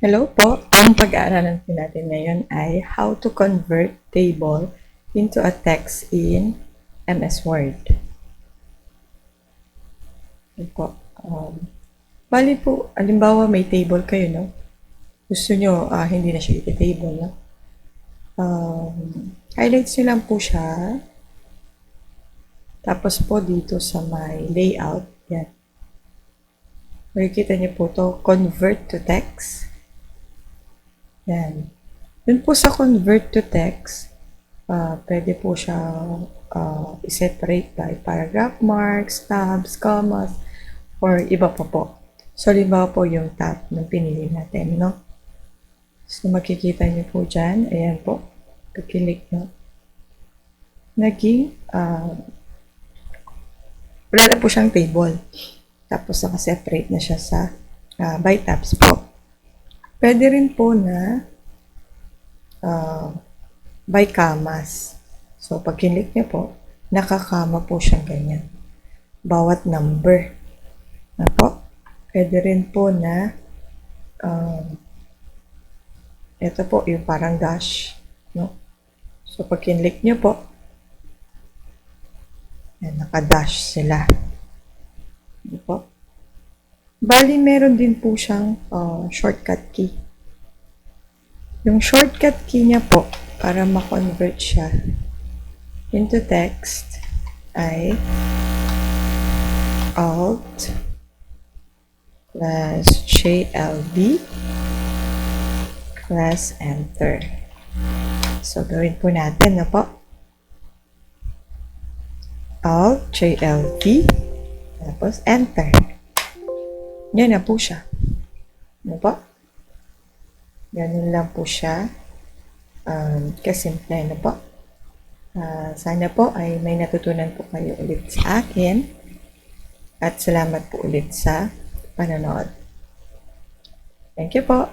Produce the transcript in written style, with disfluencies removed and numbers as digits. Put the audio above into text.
Hello po! Ang pag-aaralan po natin ngayon ay how to convert table into a text in MS Word. Ito po. Bali po, alimbawa may table kayo, no? Gusto nyo, hindi na siya iti-table, no? Highlights nyo lang po siya. Tapos po dito sa may layout, yan. Makikita nyo po to, convert to text. Yan. Dun po sa convert to text, pwede po siya i-separate by paragraph marks, tabs, commas, or iba pa po. So, halimbawa po yung tab na pinili natin, no? So, makikita niyo po dyan. Ayan po. Pag-click nyo. Naging, wala na po siyang table. Tapos, naka-separate na siya sa by tabs po. Pwede rin po na by commas. So, pag click nyo po, nakakama po siyang ganyan. Bawat number. Na po. Pwede rin po na ito po, yung parang dash. No? So, pag click nyo po, yan, naka-dash sila. Ito po. Bali, meron din po siyang shortcut key. Yung shortcut key niya po, para ma-convert siya into text, ay Alt plus JLB plus Enter. So, gawin po natin na po. Alt, JLB, tapos Enter. Yan na po siya. Ano po? Ganun lang po siya. Kasimple na po. Sana po ay may natutunan po kayo ulit sa akin. At salamat po ulit sa panonood. Thank you po.